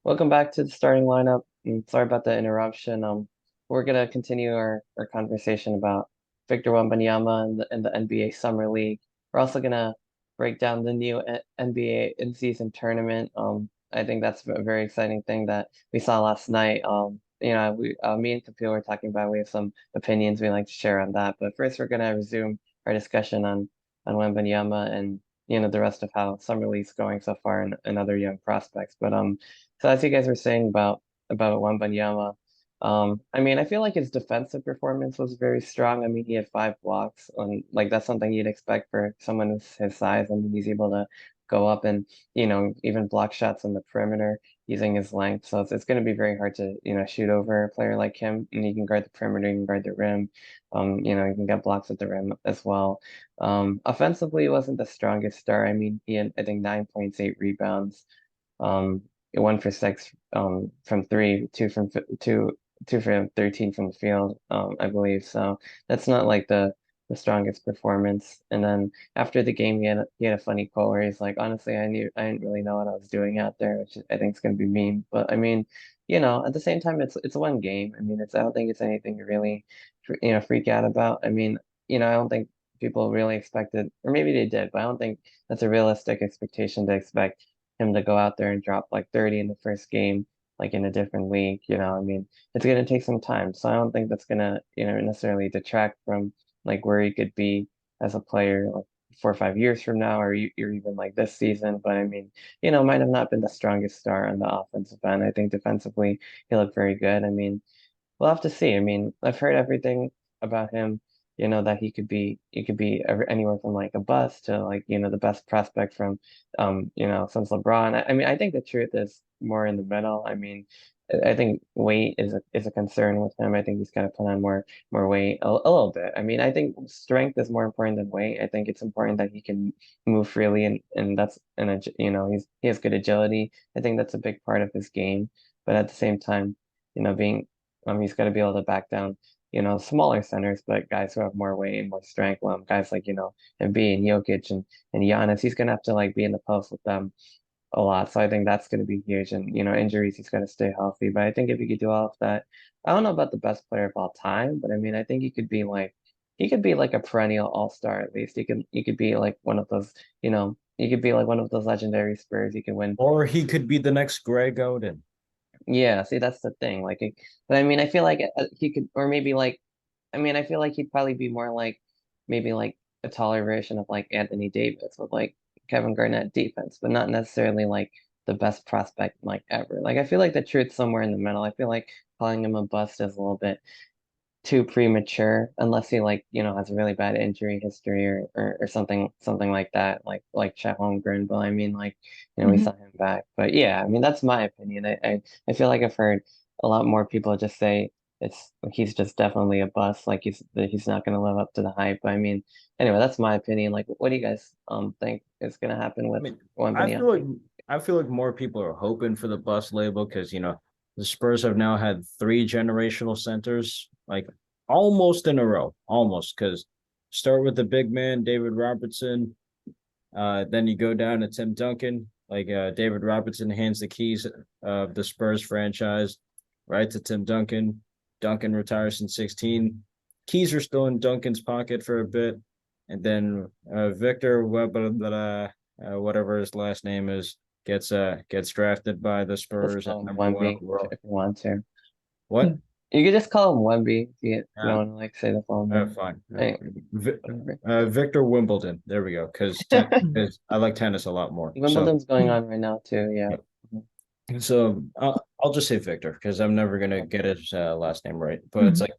Welcome back to the starting lineup. Sorry about the interruption. We're gonna continue our conversation about Victor Wembanyama and the NBA Summer League. We're also gonna break down the new NBA in-season tournament. I think that's a very exciting thing that we saw last night. Me and Kapil were talking about. We have some opinions we'd like to share on that. But first, we're gonna resume our discussion on Wembanyama and the rest of how Summer League's going so far and other young prospects. So as you guys were saying about Wembanyama, I feel like his defensive performance was very strong. I mean, he had 5 blocks, and like that's something you'd expect for someone of his size. I mean, he's able to go up and even block shots on the perimeter using his length. So it's going to be very hard to shoot over a player like him. And he can guard the perimeter, he can guard the rim. He can get blocks at the rim as well. Offensively, he wasn't the strongest star. I mean, he had I think 9 points, 8 rebounds. Um, 1 for 6 from three, two for 13 from the field, I believe. So that's not like the strongest performance. And then after the game, he had a funny quote where he's like, "Honestly, I didn't really know what I was doing out there," which I think is going to be mean. But I mean, at the same time, it's one game. I mean, I don't think it's anything to really, freak out about. I mean, I don't think people really expected, or maybe they did, but I don't think that's a realistic expectation to expect him to go out there and drop like 30 in the first game, like in a different league. I mean, it's gonna take some time. So I don't think that's gonna, necessarily detract from like where he could be as a player like 4 or 5 years from now, or even like this season. But I mean, might have not been the strongest star on the offensive end. I think defensively he looked very good. I mean, we'll have to see. I mean, I've heard everything about him, that he could be anywhere from like a bust to like, the best prospect from since LeBron. I mean, I think the truth is more in the middle. I mean, I think weight is a concern with him. I think he's got to put on more weight a little bit. I mean, I think strength is more important than weight. I think it's important that he can move freely and that's he has good agility. I think that's a big part of his game. But at the same time, being he's got to be able to back down, smaller centers, but guys who have more weight and more strength. Guys like, Embiid and Jokic and Giannis, he's gonna have to like be in the post with them a lot. So I think that's gonna be huge. And injuries, he's gonna stay healthy. But I think if he could do all of that, I don't know about the best player of all time, but I mean, I think he could be like a perennial all-star at least. He could be like one of those, he could be like one of those legendary Spurs. He could win. Or he could be the next Greg Oden. Yeah, see, that's the thing. But I mean, I feel like he could, or maybe like, I mean, I feel like he'd probably be more like maybe like a taller version of like Anthony Davis with like Kevin Garnett defense, but not necessarily like the best prospect like ever. Like, I feel like the truth's somewhere in the middle. I feel like calling him a bust is a little bit too premature unless he like has a really bad injury history or something like that like Chet Holmgren. But I mean, like, we saw him back. But yeah, I mean, that's my opinion. I feel like I've heard a lot more people just say he's just definitely a bust, like he's not going to live up to the hype. I mean, anyway, that's my opinion. Like, what do you guys think is going to happen I with mean, I Wembanyama? feel like I feel like more people are hoping for the bust label because the Spurs have now had three generational centers like almost in a row, almost because start with the big man David Robertson, then you go down to Tim Duncan. Like David Robertson hands the keys of the Spurs franchise right to Tim Duncan. Duncan retires in 16. Keys are still in Duncan's pocket for a bit, and then Victor Wembanyama, whatever his last name is, gets drafted by the Just Spurs at call him number one Wemby overall. if you want to. What? You could just call him Wemby if you Yeah, don't want to like say the full name. fine. Anyway, whatever. Victor Wimbledon. There we go. Because I like tennis a lot more. So Wimbledon's going on right now too. Yeah. Mhm. So I'll just say Victor because I'm never gonna get his last name right. But it's like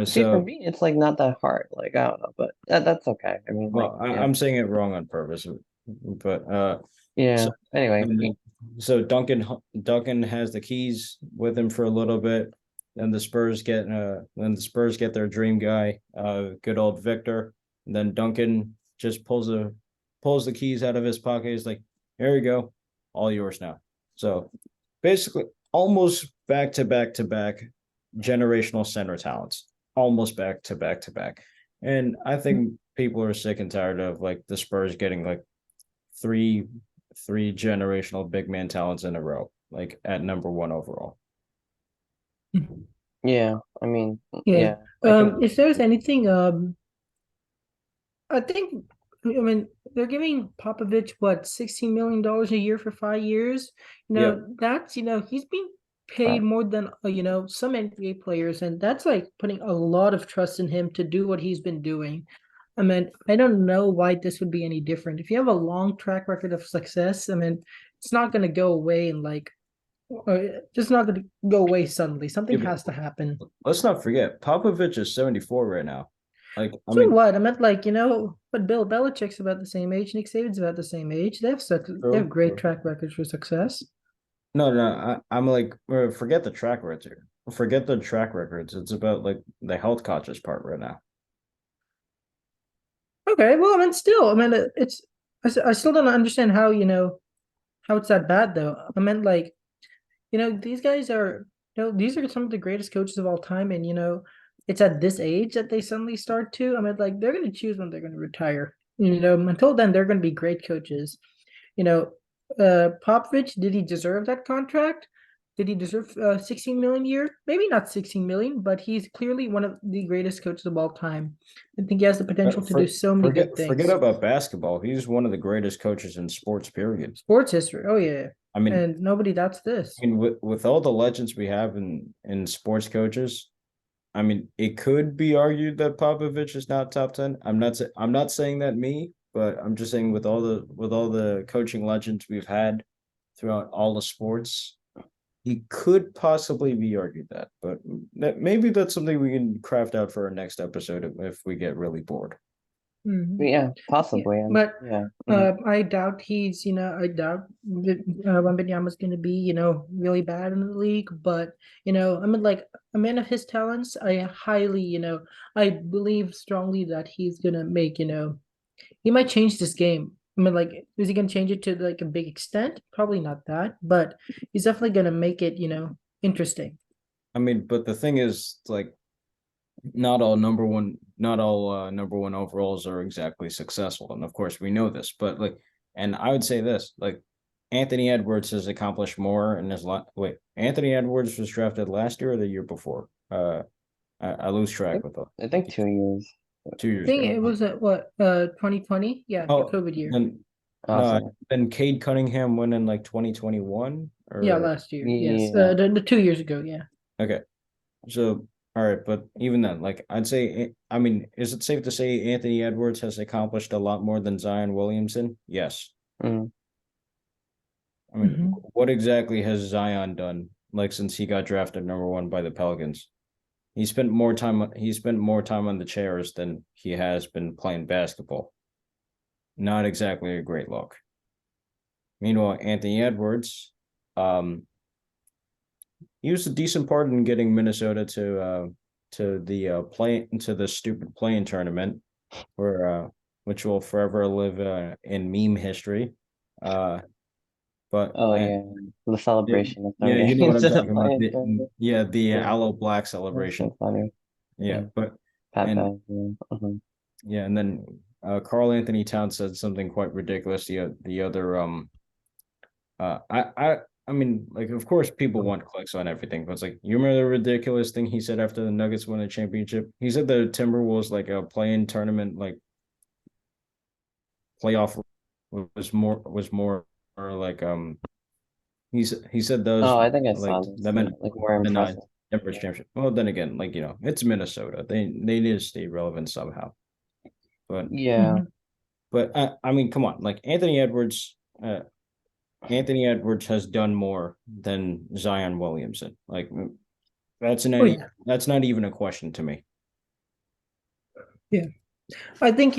See, for so. me, it's like not that hard. Like, I don't know, but that's okay. I mean, like, Well, yeah, I'm saying it wrong on purpose, but yeah. so Anyway, so Duncan has the keys with him for a little bit. Then the Spurs get their dream guy, good old Victor. And then Duncan just pulls the keys out of his pocket. He's like, "Here you go, all yours now." So basically, almost back to back to back generational center talents, almost back to back to back. And I think people are sick and tired of like the Spurs getting like three three generational big man talents in a row. like at number one overall. Yeah, I mean, Yeah. yeah, I can. If there's anything, I think, I mean, they're giving Popovich what, $16 million a year for 5 years. Yeah, That's he's being Uh, paid more than some NBA players, and that's like putting a lot of trust in him to do what he's been doing. I mean, I don't know why this would be any different. If you have a long track record of success, I mean, it's not going to go away and just not going to go away suddenly. Something yeah, but has to happen. let's not forget Popovich is 74 right now. Like, I So mean, what? I meant but Bill Belichick's about the same age, Nick Saban's about the same age. They have true. great track records for success. No, no, I'm like, forget the track records here. Forget the track records. It's about like the health conscious part right now. Okay, well, I mean, still, I mean, I still don't understand how it's that bad though. I meant these guys are, these are some of the greatest coaches of all time, and it's at this age that they suddenly start to. I mean, they're going to choose when they're going to retire. Until then, they're going to be great coaches. You know, Popovich, did he deserve that contract? Did he deserve 16 million a year? Maybe not 16 million, but he's clearly one of the greatest coaches of all time. I think he has the potential to do so many good Forget things. about basketball. He's one of the greatest coaches in sports, period. Sports history. Oh yeah. I mean, And nobody doubts this. with all the legends we have in sports coaches, I mean, it could be argued that Popovich is not top 10. I'm not saying that me, but I'm just saying with all the coaching legends we've had throughout all the sports, he could possibly be argued that. But maybe that's something we can craft out for our next episode if we get really bored. Mhm. yeah, Yeah, possibly, and but yeah, mhm. I doubt I doubt that Wembanyama's going to be, really bad in the league. But, I mean, like a man of his talents, I believe strongly that he's going to make, he might change this game. I mean, like, is he going to change it to like a big extent? Probably not that, but he's definitely going to make it, interesting. I mean, but the thing is, like, not all number one overalls are exactly successful, and of course we know this. But like, and I would say this, like, Anthony Edwards has accomplished more in his lot. Wait, Anthony Edwards was drafted last year or the year before? I lose track with the I think 2 years. 2 years I think ago. it was at what 2020, yeah, the Oh, COVID year. then no, Awesome. then Cade Cunningham went in like 2021 Yeah, or last year. Yes, Yeah. the 2 years ago. Yeah. okay. So, all right, but even then, like I'd say, I mean, is it safe to say Anthony Edwards has accomplished a lot more than Zion Williamson? Yes. Mm. I mean, Hmm. what exactly has Zion done, like since he got drafted number one by the Pelicans? He spent more time on the chairs than he has been playing basketball. Not exactly a great look. Meanwhile, Anthony Edwards, um, he was a decent part in getting Minnesota to the play to the stupid playing tournament, where which will forever live in meme history. Uh, but Oh yeah, the yeah, celebration of them yeah, you getting know what I'm into the talking about. play-in tournament. Yeah, the Yeah, aloe black that's celebration. so funny. Yeah, Yeah, but Pat and Bev. Yeah. Mhm. yeah, and then Carl Anthony Towns said something quite ridiculous. The other uh I I I mean, like, of course people want clicks on everything, but it's like, you remember the ridiculous thing he said after the Nuggets won a championship? He said the Timberwolves, like, a play-in tournament, like playoff, was more or like he said those, Oh, I think I like, saw this. that Yeah, meant like more the nine impressive. Denver's championship. Well, then again, like, it's Minnesota. They need to stay relevant somehow. But Yeah. Hmm. I mean, come on, like Anthony Edwards has done more than Zion Williamson. Like, Oh yeah, that's not even a question to me. yeah. I think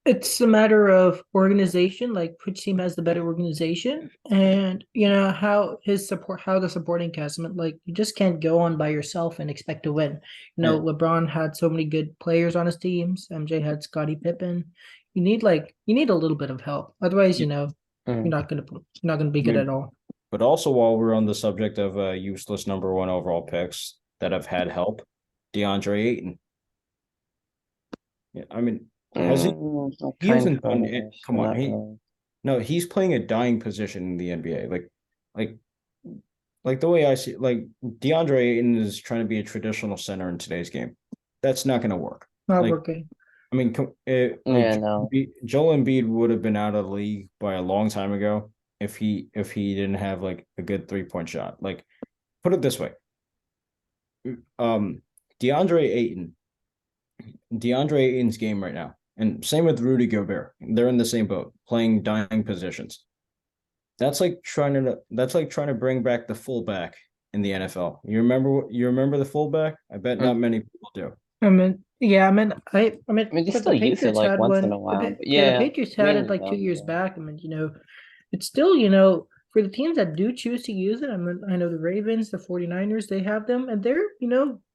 it's a matter of organization, like which team has the better organization, and how the supporting cast. I mean, like you just can't go on by yourself and expect to win. And LeBron had so many good players on his teams. MJ had Scottie Pippen. You need a little bit of help. Otherwise, Mm. you're not gonna be I good at mean, all. but also, while we're on the subject of useless number one overall picks that have had help, DeAndre Ayton. Yeah, I mean, has he? Like He kind hasn't done it. of-ish, but Come on, not really. no, he's playing a dying position in the NBA. Like, like the way I see, like DeAndre Ayton is trying to be a traditional center in today's game. That's not going to work. Not Like, working. I mean, Yeah, no. Joel Embiid would have been out of the league by a long time ago if he didn't have like a good 3-point shot. Like, put it this way, um, DeAndre Ayton, DeAndre Ayton's game right now, and same with Rudy Gobert. They're in the same boat, playing dying positions. That's like trying to bring back the fullback in the NFL. You remember the fullback? I bet not many people do. I mean, yeah, I mean, I mean, you but still the use it Patriots like had once in one. a while, but Yeah, the yeah, Patriots had it mainly like 2 years them. back. I mean, it's still, for the teams that do choose to use it. I mean, I know the Ravens, the 49ers, they have them, and they're,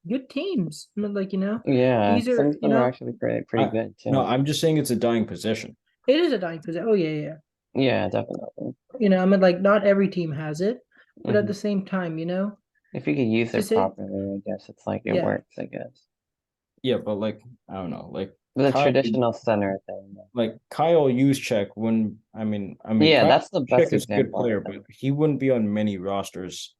good teams. I mean, like, Yeah, these some are, of them are actually pretty good No, too. I'm just saying it's a dying position. it is a dying position. Oh, yeah, yeah. Yeah, definitely. I mean, like, not every team has it, but at Hmm. the same time, If you could use to it say, properly, I guess it's like it yeah, works, I guess. Yeah, but like I don't know, The traditional center thing. Like Kyle Juszczyk when Yeah, Kyle that's the best Juszczyk is a good example, player, I but think. he wouldn't be on many rosters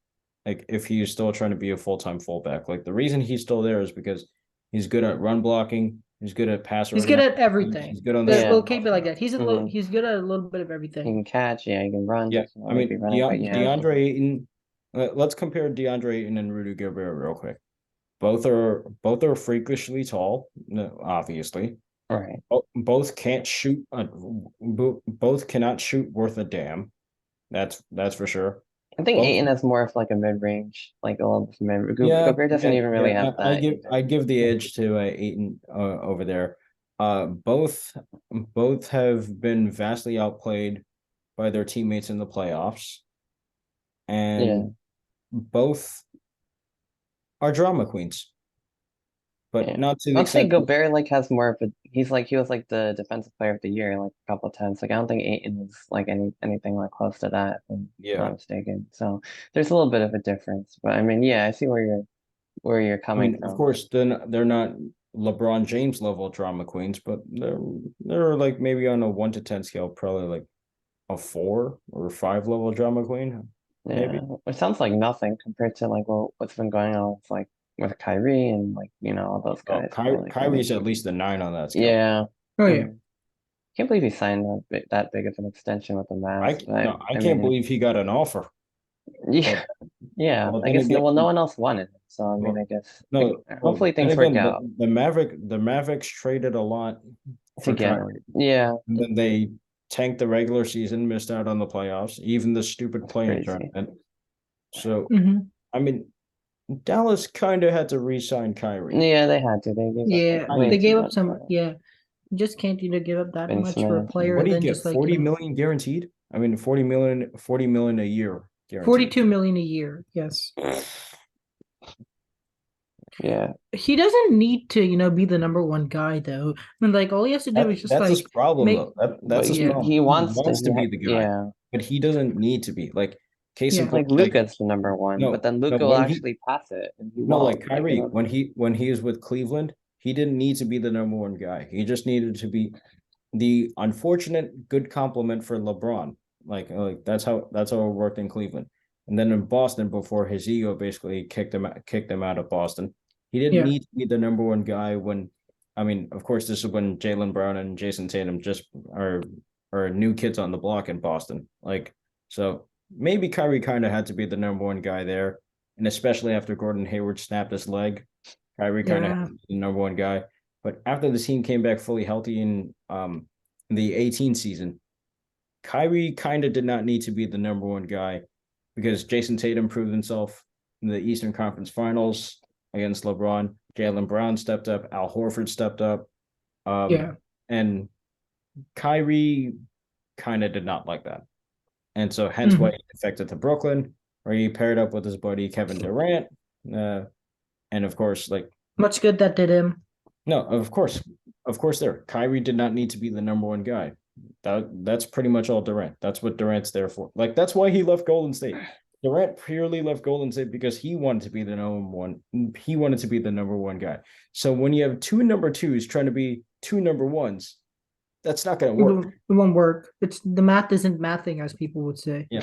like if he was still trying to be a full-time fullback. Like the reason he's still there is because he's good at run blocking, he's good at pass he's good at organization, everything. he's good on the Yeah. We'll short keep it like routes. that. Hmm. He's good at a little bit of He everything. can catch, yeah, he can run. Yeah, Doesn't always be running, but yeah. DeAndre Ayton. Let's compare DeAndre Ayton and Rudy Gobert real quick. Both are freakishly tall, obviously. Right. Both can't shoot. Both cannot shoot worth a damn. That's for sure. I think Both. Aiton has more of like a mid-range, like a little bit of mid. Yeah, Gobert doesn't yeah, even really yeah. have that either. I give the edge to Aiton over there. Both have been vastly outplayed by their teammates in the playoffs, Yeah, and both are drama queens, but yeah. not to the I'd say extent. Gobert like has more of a. He was like the defensive player of the year like a couple of times. Like I don't think Aiton is like anything like close to that, if I'm Yeah, not mistaken. So there's a little bit of a difference, but I mean, yeah, I see where you're I coming mean, of from. course, then they're not LeBron James level drama queens, but they're like maybe on a 1 to 10 scale, probably like a 4 or 5 level drama queen, Yeah, maybe. it sounds like nothing compared to like what's been going on with like with Kyrie and like all those Oh, guys. So like I mean, Kyrie's at least a 9 on that scale. yeah. Oh yeah. Mm. Can't believe he signed that big of an extension with the Mavs. But I I can't mean, believe he got an offer. yeah, But yeah. well, I then guess again, no one else wanted him. So I mean, well, I guess no, well, hopefully then things work again, out the Mavericks traded a lot to for get him. Kyrie. Yeah, And then they tanked the regular season, missed out on the playoffs, even the stupid it's play-in crazy. tournament. So, Hmm. I mean, Dallas kind of had to re-sign Kyrie. Yeah, they had to. They gave up like Yeah, way they too gave up much some. for Yeah, you just can't, give up that Ben much for a Smith. player What and do you then get? just like, 40 million guaranteed? I mean, 40 million a year guaranteed. 42 million a year. Yes. Yeah, He doesn't need to, be the number one guy though. I mean, like all he has to do is just That's his like problem make, though. but That's his yeah, problem. he He wants to. wants to be the guy, Yeah, but he doesn't need to be. Like case in yeah, point, like Luka's the number one, but no, then no, Luka will when he actually pass it, and he no, like won't. Kyrie, when he was with Cleveland, he didn't need to be the number one guy. He just needed to be the unfortunate good compliment for LeBron. Like that's how it worked in Cleveland. And then in Boston, before his ego basically kicked him out of Boston, he didn't yeah. need to be the number one guy when. I mean, of course, this is when Jaylen Brown and Jason Tatum just are new kids on the block in Boston. Like so, maybe Kyrie kind of had to be the number one guy there, and especially after Gordon Hayward snapped his leg, Kyrie kind of had Yeah. to be the number one guy. But after the team came back fully healthy in the 18 season, Kyrie kind of did not need to be the number one guy because Jason Tatum proved himself in the Eastern Conference Finals against LeBron. Jaylen Brown stepped up. Al Horford stepped up. Yeah. And Kyrie kind of did not like that. And so hence why Mhm. he defected to Brooklyn, where he paired up with his buddy Kevin Durant. And of course, like Much good that did him. no, of course, there. Kyrie did not need to be the number one guy. That's pretty much all Durant. That's what Durant's there for. Like that's why he left Golden State. Durant purely left Golden State because he wanted to be the number one. He wanted to be the number one guy. So when you have two number twos trying to be two number ones, that's not going to work. It won't work. It's the math isn't mathing, as people would say. Yeah,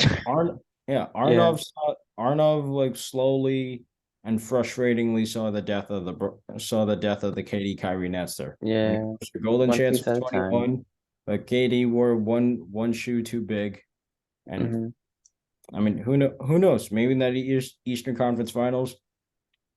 Yeah, Arnav like slowly and frustratingly saw the death of the KD Kyrie Nets there. Like, Yeah, it was the golden one chance piece for at a time. 21, but KD wore one shoe too big. And Hmm. I mean, who knows? Maybe in that Eastern Conference Finals,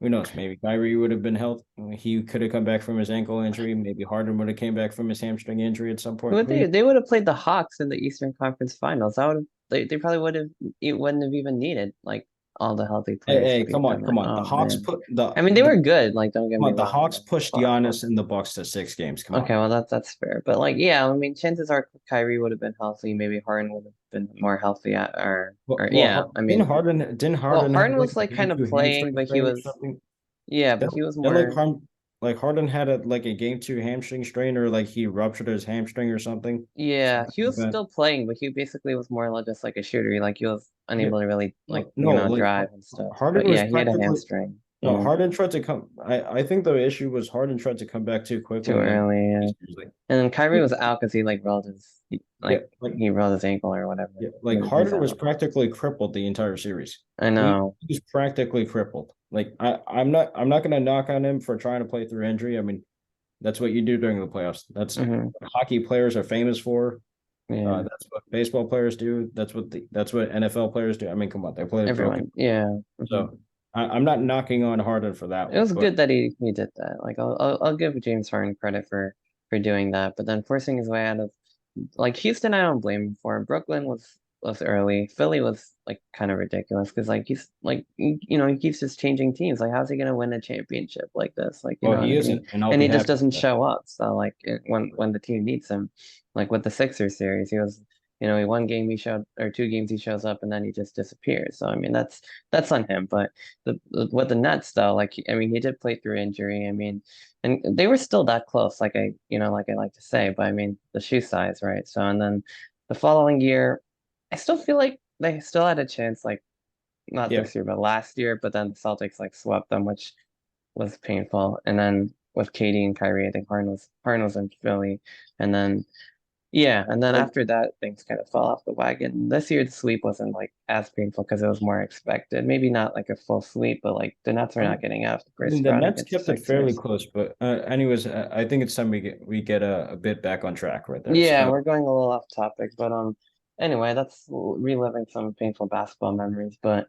who knows? Maybe Kyrie would have been healthy. He could have come back from his ankle injury. Maybe Harden would have came back from his hamstring injury at some Who point. would they would have played the Hawks in the Eastern Conference Finals. That would have they probably would have it wouldn't have even needed like all the healthy Hey, players to hey, beat them. come Like, on. oh man. The I mean, they were good. Like, don't get come me on, the wrong. Hawks pushed But Giannis and the Bucks to 6 games. Come on. okay, well that's fair. But like, yeah, I mean, chances are Kyrie would have been healthy. Maybe Harden would have been more healthy at, or yeah. I mean, Didn't well, Harden have Harden like was a like game kind of two playing, hamstring but he strain or was something? yeah, Then, but he was then more. Harden had a game two hamstring strain or like he ruptured his hamstring or something. Yeah, Something he like was that. still playing, but he basically was more like just like a shooter. Like he was Yeah, unable to really like no, like drive and stuff. Harden But was yeah, he had a practically hamstring. no, Yeah, Harden tried to come. I think the issue was Harden tried to come back too too quickly and then early. Yeah. like And then Kyrie was out because he like rolled his yeah, like he rolled his ankle or whatever. yeah, like He's Harden was out. practically crippled the entire series. I He, know. he was practically crippled. Like I'm not gonna knock on him for trying to play through injury. I mean, that's what you do during the playoffs. That's Hmm. what hockey players are famous for. Yeah, That's what baseball players do. That's what NFL players do. I mean, come on, they play broken. everyone. Yeah. Hmm. So I'm not knocking on Harden for that It one, was but good that he did that. Like I'll give James Harden credit for doing that. But then forcing his way out of like Houston, I don't blame him for. Brooklyn was early. Philly was like kind of ridiculous because like he's like he keeps just changing teams. Like how's he gonna win a championship like this? Like you well, know what he I mean? isn't, and I'll And be he just happy with doesn't that. show up. So like when the team needs him, like with the Sixers series, he was he one game he showed or two games he shows up and then he just disappears. So I mean that's on him. But with the Nets though, like I mean he did play through injury. I mean. And they were still that close, like like I like to say, but I mean the shoe size, right? So and then the following year, I still feel like they still had a chance, like not Yeah, this year, but last year. But then the Celtics like swept them, which was painful. And then with Katie and Kyrie, I think Harden was in Philly, and then yeah, and then like after that, things kind of fell off the wagon. This year, the sweep wasn't like as painful because it was more expected. Maybe not like a full sweep, but like the Nets were I not getting out of the I mean, first the round Nets against the kept it fairly Sixers. close, but anyways, I think it's time we get a bit back on track right there. Yeah, So we're going a little off topic, but anyway, that's reliving some painful basketball memories. But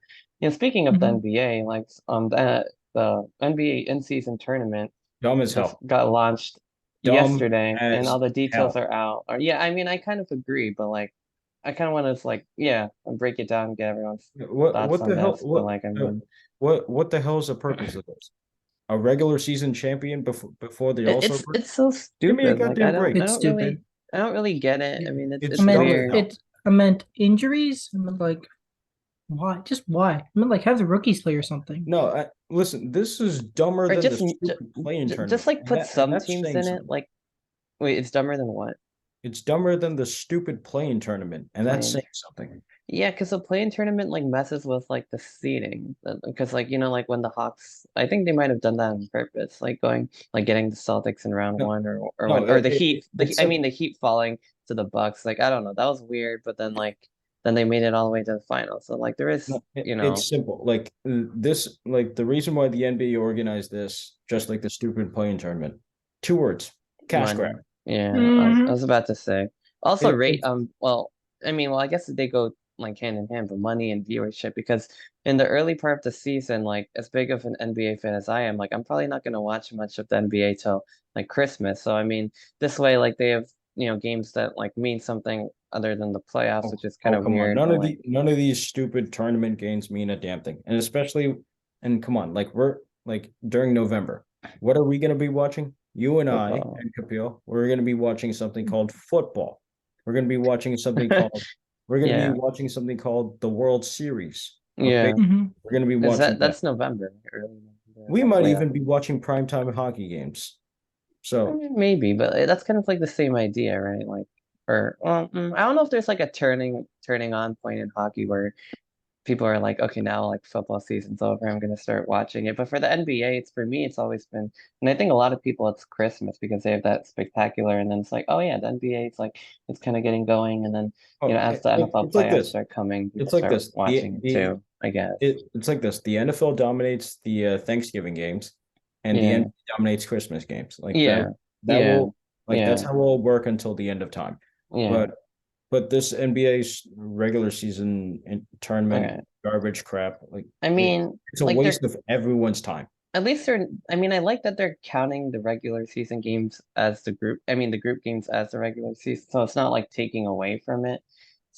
speaking of the Mhm. NBA, like the NBA in-season tournament dumb as just hell, got launched dumb yesterday, and as all the details hell. are out. Or yeah, I mean, I kind of agree, but like, I kind of want to like, yeah, break it down and get everyone's thoughts What on the hell? this. But like, I mean, What the hell is the purpose of this? A regular season champion before the All-Star break? it's so Give me a stupid. Like, goddamn break. It's stupid. I don't really get it. I mean, I It's it's dumb meant as weird. hell. I meant injuries. I meant like why? Just why? I meant like have the rookies play or something. No, listen, this is dumber Or than the stupid playing just tournament, like put and some that's teams saying in it. something. Like, wait, it's dumber than what? It's dumber than the stupid playing tournament, and that's Playing. saying something. Yeah, because the playing tournament like messes with like the seeding. Because like like when the Hawks, I think they might have done that on purpose, like going like getting the Celtics in round No, one or no, when or the Heat. it's I mean simple. the Heat falling to the Bucks. Like I don't know, that was weird. But then then they made it all the way to the final. So like there is No, it's simple. Like like the reason why the NBA organized this, just like the stupid playing tournament, 2 words: cash grab. money. Yeah, I Hmm. was about to say. Also rate It's well, I mean, well, I guess they go like hand in hand, but money and viewership because in the early part of the season, like as big of an NBA fan as I am, like I'm probably not gonna watch much of the NBA till like Christmas. So I mean, this way like they have, games that like mean something other than the playoffs, which is kind of come on. weird, but like None of these stupid tournament games mean a damn thing. And especially and come on, like we're like during November. What are we gonna be watching? You and I football. and Kapil, we're gonna be watching something called football. We're gonna be watching something called we're gonna be Yeah, watching something called the World Series of yeah. baseball. Hmm. We're gonna be Is watching that. that's November, early November, We might hopefully even that. be watching primetime hockey games. So Maybe, but that's kind of like the same idea, right? Like, or well, I don't know if there's like a turning on point in hockey where people are like, okay, now like football season's over, I'm gonna start watching it. But for the NBA, it's for me, it's always been, and I think a lot of people, it's Christmas because they have that spectacular, and then it's like, oh yeah, the NBA, it's like it's kind of getting going, and then as the NFL It's like playoffs this. start coming, people It's like start this. watching it too, I guess. It's like this. The NFL dominates the Thanksgiving games, and the Yeah, NBA dominates Christmas games. Like yeah, that yeah, will that's yeah, how it will work until the end of time. yeah. But this NBA's regular season tournament Okay. garbage crap, like I mean, it's a like waste of everyone's time. at least they're, I mean, I like that they're counting the regular season games as the group, I mean, the group games as the regular season. So it's not like taking away from it.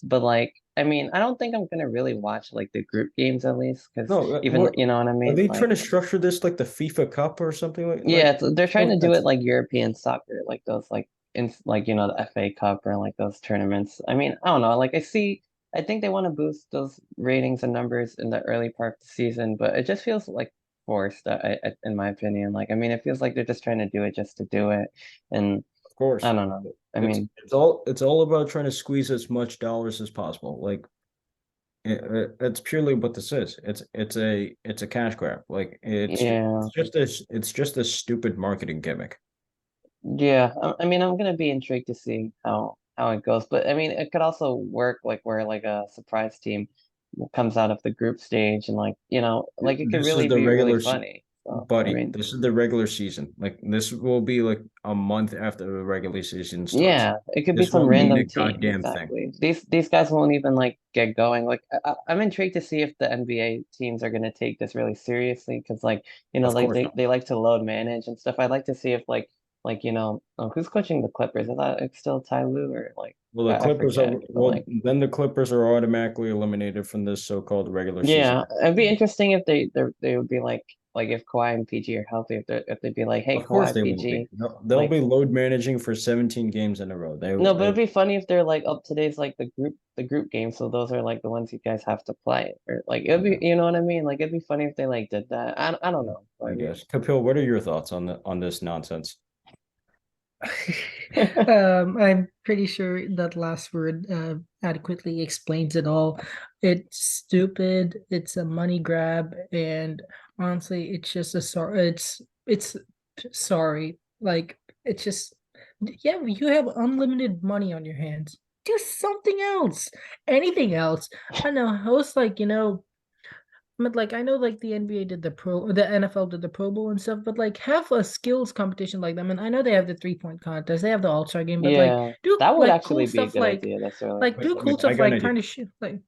But like, I mean, I don't think I'm gonna really watch like the group games at least, because No, even, you know what I are mean? they Like, trying to structure this like the FIFA Cup or something yeah, they're trying to do it that's like European soccer, like those like in like the FA Cup or like those tournaments. I mean, I don't know. Like I think they want to boost those ratings and numbers in the early part of the season, but it just feels like forced, in my opinion. Like, I mean, it feels like they're just trying to do it just to do it, and of course. I don't know. I It's mean, it's all about trying to squeeze as much dollars as possible. Like it's purely what this is. It's a cash grab. Like yeah, it's just a stupid marketing gimmick. yeah. I mean, I'm gonna be intrigued to see how it goes, but I mean, it could also work like where like a surprise team comes out of the group stage and like like it could This is really the be really regular funny. So I buddy. mean, This is the regular season. Like this will be like a month after the regular season starts. yeah, it could be This some won't mean a random team. goddamn thing. Exactly. These guys won't even like get going. Like I'm intrigued to see if the NBA teams are gonna take this really seriously because like Of like course not. they like to load manage and stuff. I'd like to see if like who's coaching the Clippers? I thought it's still Ty Lue or like Well, the I Clippers are forget. But well. like Then the Clippers are automatically eliminated from this so-called regular season. yeah, it'd be interesting if they would be like if Kawhi and PG are healthy if they'd be like hey Of course Kawhi they will be. PG They'll like. be load managing for 17 games in a row. No, but it'd be funny if they're like, oh, today's like the group game, so those are like the ones you guys have to play, or like it'd be, you know what I mean? Like it'd be funny if they like did that. I don't know. I But guess. Kapil, what are your thoughts on on this nonsense? I'm pretty sure that last word adequately explains it all. It's stupid, it's a money grab, and honestly, it's just a sorry. It's sorry. Like it's just yeah, you have unlimited money on your hands. Do something else, anything else. I know. I was like, but like I know like the NBA did the NFL did the Pro Bowl and stuff, but like have a skills competition like them. And I know they have the 3-point contest, they have the All-Star game, but like yeah, do that would like cool actually be a stuff good idea. That's really like do cool I stuff got an like idea. trying to shoot No,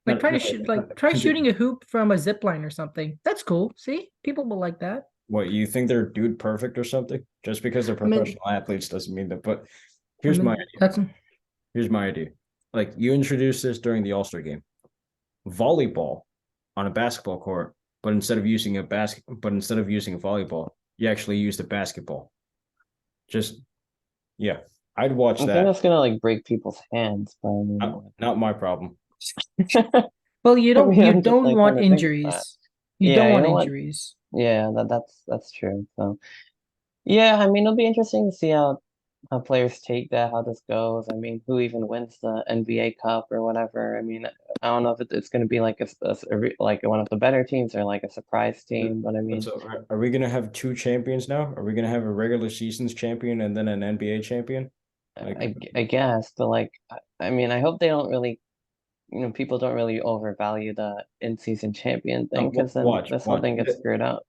like try to no, shoot like try shooting continue. a hoop from a zip line or something. That's cool. See, people will like that. What, you think they're dude perfect or something? Just because they're I mean, professional athletes doesn't mean that. But I here's my mean idea. that's Here's my idea. Like you introduced this during the All-Star game. Volleyball on a basketball court, but instead of using a volleyball, you actually use the basketball. Just yeah, I'd watch I think that. that's gonna like break people's hands, but I mean, Not my problem. well, I mean, you I'm just don't like want kind of thinking that. injuries. You Yeah, don't you want know what? injuries. Yeah, that's true. So yeah, I mean, it'll be interesting to see how players take that, how this goes. I mean, who even wins the NBA Cup or whatever. I mean, I don't know if it's going to be like like one of the better teams or like a surprise team, but I mean, So are we gonna have two champions now? Are we gonna have a regular season's champion and then an NBA champion? Like I guess, but like, I mean, I hope they don't really, people don't really overvalue the in-season champion no, thing because then this whole watch. thing gets screwed up.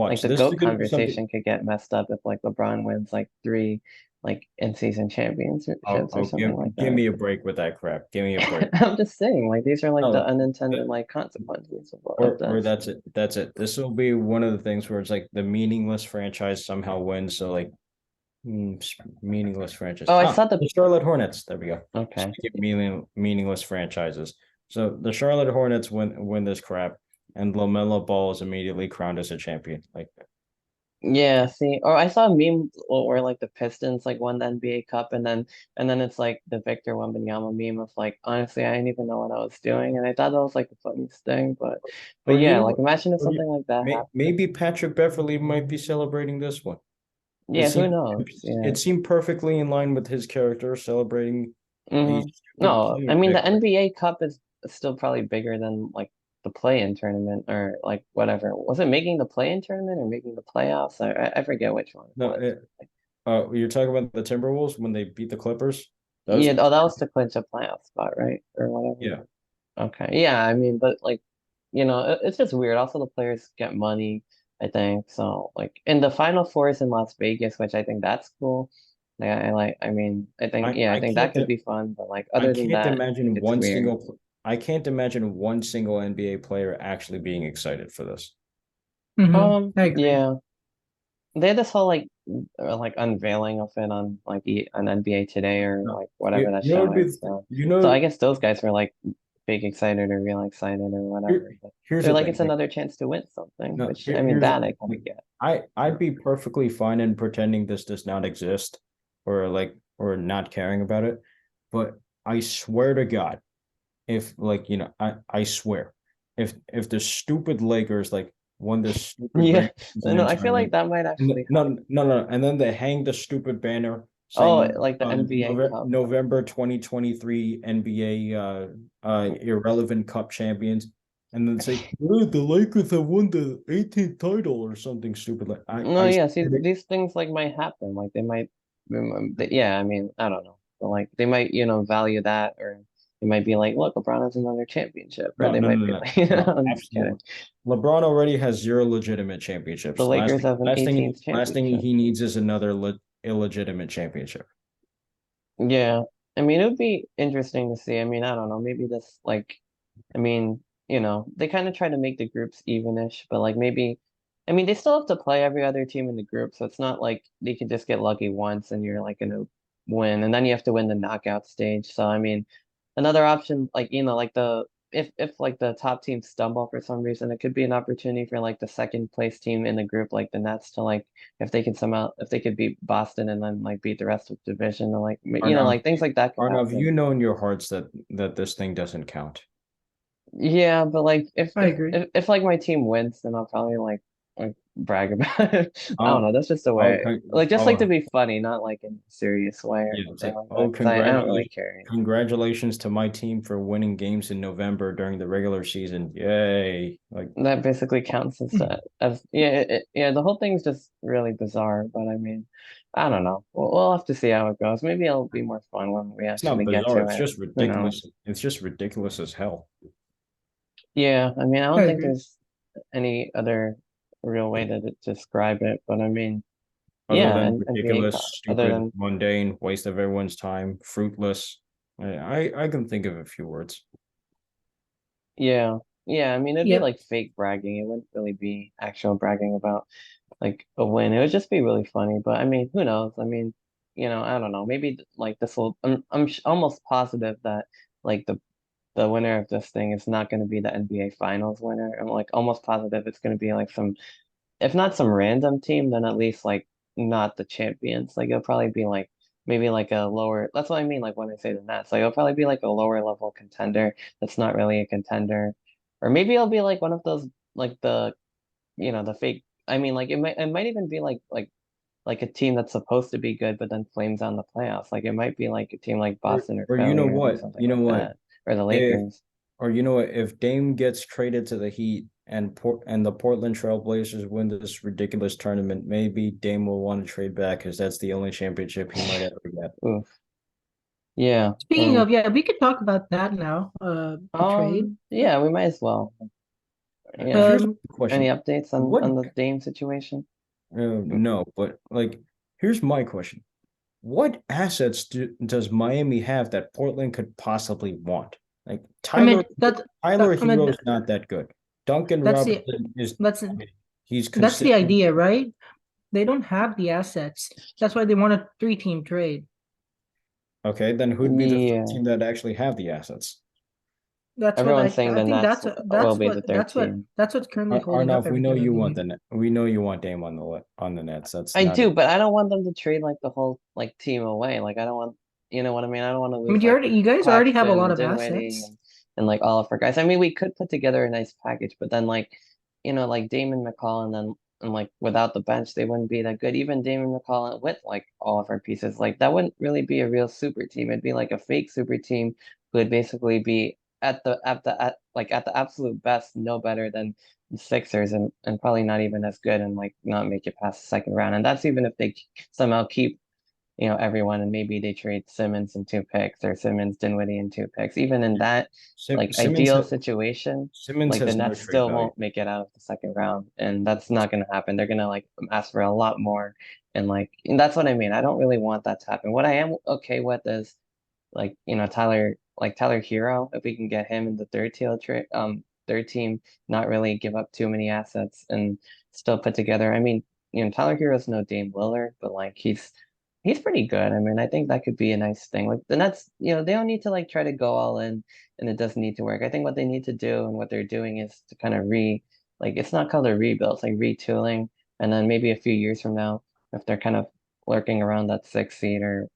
Like Watch. the This is GOAT gonna be something. conversation could get messed up if like LeBron wins like three like in-season championships or Oh, something like give that. me a break with that crap. Give me a break. I'm just saying, like these are like the No, unintended like consequences of or this. that's it. That's it. This will be one of the things where it's like the meaningless franchise somehow wins. So like meaningless franchise. Oh, I saw the The Charlotte Hornets. There we go. okay. Speaking of meaningless franchises. So the Charlotte Hornets win this crap, and LaMelo Ball is immediately crowned as a champion. Like Yeah, see, or I saw a meme where like the Pistons like won the NBA Cup and then it's like the Victor Wembanyama meme of like honestly I didn't even know what I was doing and I thought that was like the funniest thing, but or you yeah, know like what? imagine if Or something like that happened. maybe Patrick Beverly might be celebrating this one. It Yeah, who seemed knows? Yeah. it seemed perfectly in line with his character celebrating a Hmm. stupid No, I player mean the victory. NBA Cup is still probably bigger than like the play-in tournament or like whatever. Was it making the play-in tournament or making the playoffs? I forget which one it No, was. you're talking about the Timberwolves when they beat the Clippers? That was Yeah, oh, that was to clinch a playoff spot, right? Or whatever. yeah. Okay. Yeah, I mean, but like, it's just weird. Also, the players get money, I think. So, like, in the Final Four is in Las Vegas, which I think that's cool. Like, I mean, yeah, I I think that can't could be fun. But like, I other than can't that, imagine it's weird. I can't imagine one single NBA player actually being excited for this. I agree. Yeah, they had this whole like unveiling of it on on NBA Today or No. like whatever that You know, show is. So, you so know, I guess those guys were like big excited or real excited or whatever. But here's they're the like, thing. it's another chance to win something, No, which I mean, here's that I kind of get. I'd be perfectly fine in pretending this does not exist or not caring about it. But I swear to God, if I swear, if the stupid Lakers like won this stupid Yeah, regular no, season I feel like tournament, that might and actually no, happen. no, no, and then they hang the stupid banner Oh, saying like the NBA Cup. November 2023 NBA irrelevant cup champions, and then say, "Oh, the Lakers have won the 18th title or something stupid like No, I yeah, see, these things like might happen. Like they might, yeah, I mean, I don't know. But like they might, value that, or they might be like, look, LeBron has another championship, or no, they no, no, might be no, like, no, I'm just kidding. absolutely. LeBron already has zero legitimate The championships. Lakers have an 18th Last thing championship. he needs is another illegitimate championship. Yeah, I mean, it would be interesting to see. I mean, I don't know, maybe this I mean, they kind of try to make the groups evenish, but like maybe, I mean, they still have to play every other team in the group, so it's not like they can just get lucky once and you're like gonna win, and then you have to win the knockout stage. So I mean, another option, like like if like the top team stumble for some reason, it could be an opportunity for like the second place team in the group, like the Nets, to like if they could beat Boston and then like beat the rest of the division, and like Arnav, like things like that could Arnav, happen. you know in your hearts that this thing doesn't count. Yeah, but like I agree. if like my team wins, then I'll probably like brag about it. I don't Oh, know. That's just the oh, way. Like just like to oh, be funny, not like in a serious way or yeah. It's anything like, like that. oh, Because I don't really care. congratulations to my team for winning games in November during the regular season. Yay! Like, That basically counts as yeah yeah. The whole thing's just really bizarre. But I mean, I don't know. We'll have to see how it goes. Maybe it'll be more fun when we it's not actually get bizarre. to It's it. just Who ridiculous. knows? It's just ridiculous as hell. Yeah, I mean, I I don't think agree. there's any other real way to describe it. But I mean. Other Yeah, than and NBA ridiculous, Cup. Other stupid, than mundane, waste of everyone's time, fruitless. I can think of a few words. yeah, yeah. I mean, it'd be Yep. like fake bragging. It wouldn't really be actual bragging about like a win. It would just be really funny. But I mean, who knows? I mean, I don't know. Maybe like this will. I'm almost positive that like the winner of this thing is not going to be the NBA Finals winner. I'm like almost positive it's going to be like some, if not some random team, then at least like not the champions. Like it'll probably be like maybe like a lower. That's what I mean. Like when I say the Nets, like it'll probably be like a lower level contender that's not really a contender, or maybe it'll be like one of those like the fake. I mean, like it might even be like a team that's supposed to be good but then flames on the playoffs. Like it might be like a team like Boston or Or you know Philly or what? something You know like what? that, or the If Lakers. or you know what? If Dame gets traded to the Heat and the Portland Trailblazers win this ridiculous tournament, maybe Dame will want to trade back because that's the only championship he might ever get. Oof. Yeah. Speaking of, yeah, we could talk about that now. The trade. Yeah, we might as well. Yeah. Here's a Um, Any question: updates What? on the Dame situation? No, but like, here's my question: What assets does Miami have that Portland could possibly want? Like I mean Tyler I mean Hero is not that good. Duncan that's the Robinson is, that's I mean, he's that's the consistent. idea, right? They don't have the assets. That's why they want a three-team trade. Okay, then who'd be the Yeah. team that actually have the assets? That's what Everyone's saying I the think Nets will be the third team. that's what's currently holding up Arnav, everything, I believe. We know you want Dame on the Nets. That's I not do, but I don't want them to trade like the whole like team away. Like I don't want, you know what I mean? I don't want to I mean, lose like you guys already have a Claxton lot and of Dinwiddie assets. and like all of our guys. I mean, we could put together a nice package, but then like, like Damon McCall and like without the bench, they wouldn't be that good. Even Damon McCall with like all of our pieces, like that wouldn't really be a real super team. It'd be like a fake super team who would basically be at the absolute best, no better than the Sixers, and probably not even as good, and like not make it past the second round. And that's even if they somehow keep everyone, and maybe they trade Simmons and 2 picks, or Simmons, Dinwiddie and 2 picks. Even in that Simmons ideal situation, Simmons like the has no Nets trade still value. won't make it out of the second round, and that's not gonna happen. They're gonna like ask for a lot more, and that's what I mean. I don't really want that to happen. What I am okay with is Tyler Hero, if we can get him in the third team, not really give up too many assets and still put together. I mean, Tyler Hero's no Dame Lillard, but like he's pretty good. I mean, I think that could be a nice thing. Like the Nets, they don't need to like try to go all in, and it doesn't need to work. I think what they need to do and what they're doing is to kind of it's not called a rebuild, it's like retooling. And then maybe a few years from now, if they're kind of lurking around that 6 seed or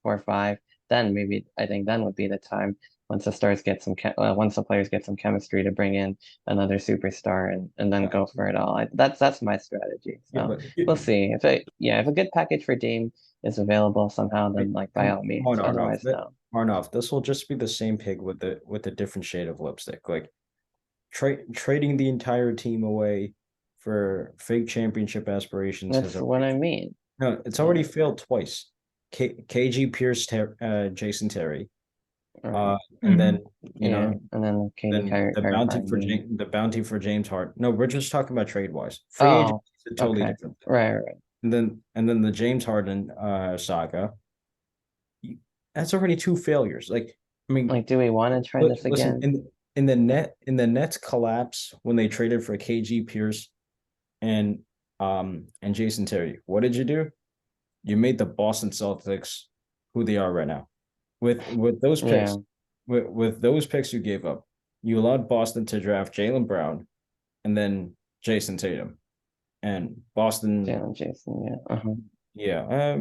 4 or 5, then maybe I think then would be the time once once the players get some chemistry to bring in another superstar, and then go for it all. That's my strategy. Yeah, So but we'll see if a good package for Dame is available somehow, then like by all come on, means. Otherwise, no. Arnav, this will just be the same pig with a different shade of lipstick. Like trading the entire team away for fake championship aspirations That's has what I already mean. no, it's Yeah. already failed twice. KG Pierce, Jason Terry, Right. and then Yeah, and then Katie then Kyrie, Kyrie Irving. The bounty for James Harden. No, we're just talking about trade wise. Free agent Oh, is a totally okay. different thing. Right. And then the James Harden saga. That's already two failures. Like, I mean, Like, do we want to try this listen, again? in the Nets collapse when they traded for KG Pierce and Jason Terry, what did you do? You made the Boston Celtics who they are right now. With those picks, Yeah. with those picks you gave up, you allowed Boston to draft Jaylen Brown and then Jason Tatum. And Boston, Jalen Jason, yeah. yeah,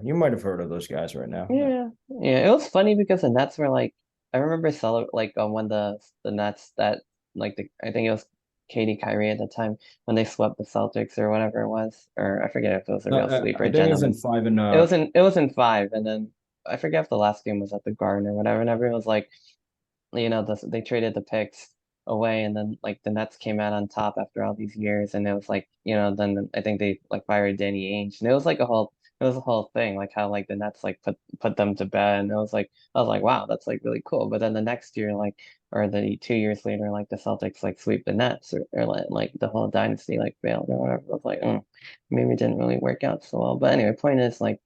you might have heard of those guys right now. Yeah. It was funny because the Nets were like, I remember when the Nets I think it was Katie Kyrie at the time when they swept the Celtics or whatever it was, or I forget if it was a No, real sweep or I think it was in gentleman. five and It was in 5, and then I forget if the last game was at the Garden or whatever, and everyone was like, they traded the picks away, and then like the Nets came out on top after all these years, and it was like, then I think they like fired Danny Ainge, and it was a whole thing, like how like the Nets like put them to bed, and I was like, wow, that's like really cool. But then the next year, or the 2 years later, like the Celtics like sweep the Nets, or like the whole dynasty like failed or whatever. It was like, maybe it didn't really work out so well. But anyway, point is like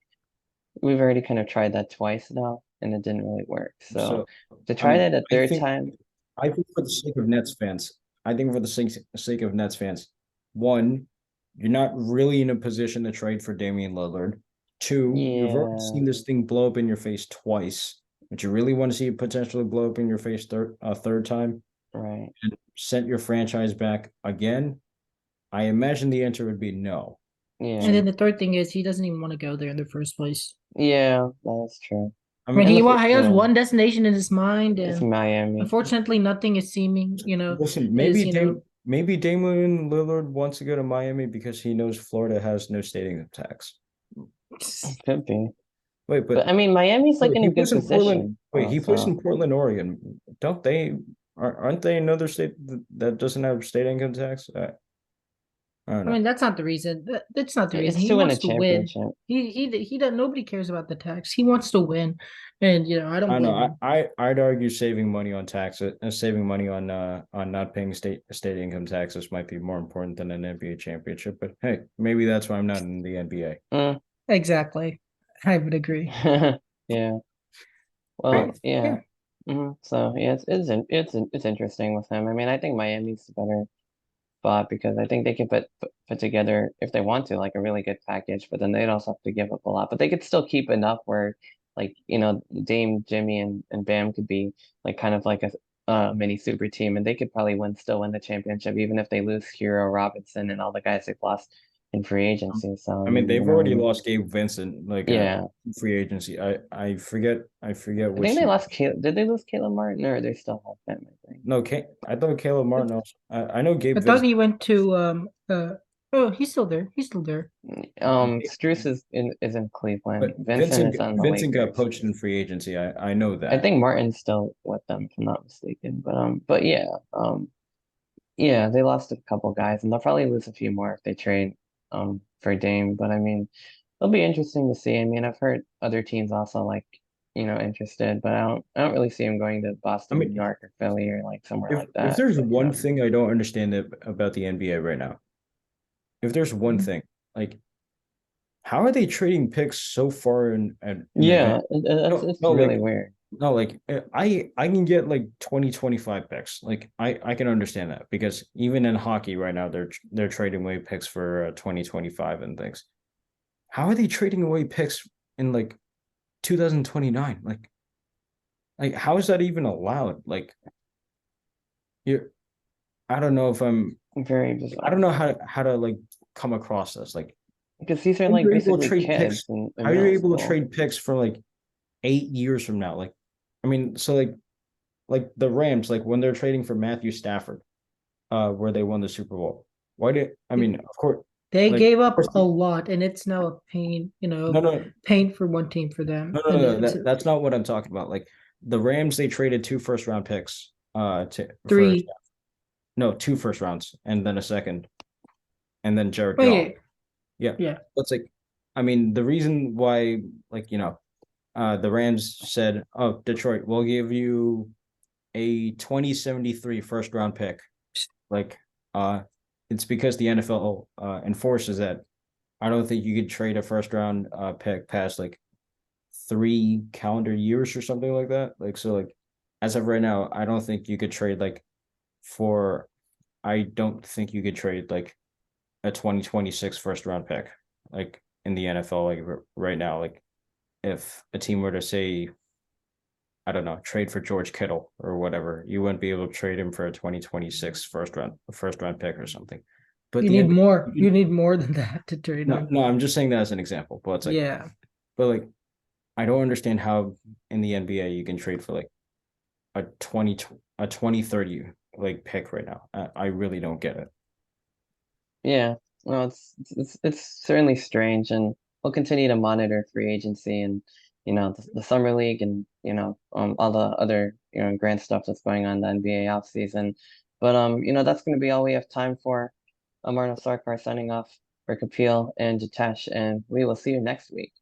we've already kind of tried that twice now, and it didn't really work. So so to try that a I third think time, for the sake of Nets fans, I think for the sake of Nets fans, one, you're not really in a position to trade for Damian Lillard. Two, you've already yeah, seen this thing blow up in your face twice. But you really want to see it potentially blow up in your face third time right, and set your franchise back again? I imagine the answer would be no. And yeah, then the third thing is he doesn't even want to go there in the first place. yeah, that's true. I I mean, mean, And he has yeah, one destination in his mind, it's and Miami. unfortunately, nothing is seeming, listen, is maybe Damian Lillard wants to go to Miami because he knows Florida has no stadium tax. Could be. Wait, But I mean, Miami's like wait, in he a good plays in Portland. position. Wait, he plays So in Portland, Oregon. Don't they? Aren't they another state that doesn't have state income tax? I don't I know. mean, that's not the reason. That's not the reason. it's He to win a wants to win. championship. He does. Nobody cares about the tax. He wants to win, and I don't I blame know. him. I'd argue saving money on taxes, saving money on not paying state income taxes might be more important than an NBA championship. But hey, maybe that's why I'm not in the NBA. Mm. Exactly. I would agree. Yeah. But Well, yeah. yeah, So yeah, it's interesting with him. I mean, I think Miami's the better spot because I think they can put together, if they want to, like a really good package, but then they'd also have to give up a lot. But they could still keep enough where like, Dame, Jimmy, and Bam could be like kind of like a mini super team, and they could probably still win the championship, even if they lose Hero, Robinson, and all the guys they've lost in free agency. So I I mean, mean, they've already lost Gabe Vincent, like yeah. free agency. I forget I think which they year. lost Did they lose Caleb Martin, or they still have him, I think. No, I thought Caleb Martin. I know Gabe I thought Vincent. he went to Oh, he's still there. He's still there. Struess is in Cleveland. But Vincent is on the Vincent got Lakers. poached in free agency. I know I that. think Martin's still with them, if I'm not mistaken. But yeah, yeah, they lost a couple guys, and they'll probably lose a few more if they trade for Dame. But I mean, it'll be interesting to see. I mean, I've heard other teams also like, interested, but I don't really see him going to I Boston, New mean, York, or Philly or like somewhere like if that. there's But one thing I don't understand about the NBA right now, if there's one Mhm. thing, like how are they trading picks so far in yeah, advance? it's No, really like weird. no, like I can get like 2025 picks. Like I can understand that because even in hockey right now they're trading away picks for 2025 and things. How are they trading away picks in like 2029? Like how is that even allowed? Like you I don't know if Very I don't bizarre know how to like come across this. Like because these are how are like you able to basically trade kids picks? in How are you middle able to school. trade picks for like 8 years from now? Like I mean, so like the Rams, like when they're trading for Matthew Stafford, where they won the Super Bowl. Why did I mean, of course, They like gave of up course, a lot, and it's now a pain, no, no, pain for one team for them. no, no, And no, it's that's not what I'm talking about. Like the Rams, they traded two first round picks, to for three. no, two first rounds and then a second, and then Jared Oh Goff. yeah, Yeah, yeah. that's like, I mean, the reason why, like the Rams said, "Oh, Detroit, we'll give you a 2073 first round pick." Like, it's because the NFL enforces that. I don't think you could trade a first round pick past like 3 calendar years or something like that. Like, so like as of right now, I don't think you could trade like for. I don't think you could trade like a 2026 first round pick like in the NFL like right now. Like if a team were to say, I don't know, trade for George Kittle or whatever, you wouldn't be able to trade him for a 2026 first round pick or something. But You the need NBA, more. You need more than that to trade no, them. no, I'm just saying that as an example. But it's like, Yeah. but like, I don't understand how in the NBA you can trade for like a 2030 like pick right now. I really don't get it. Yeah, well, it's certainly strange, and we'll continue to monitor free agency and the summer league and all the other grand stuff that's going on in the NBA offseason. But that's going to be all we have time for. I'm Arnav Sarkar signing off for Kapil and Jitesh, and we will see you next week.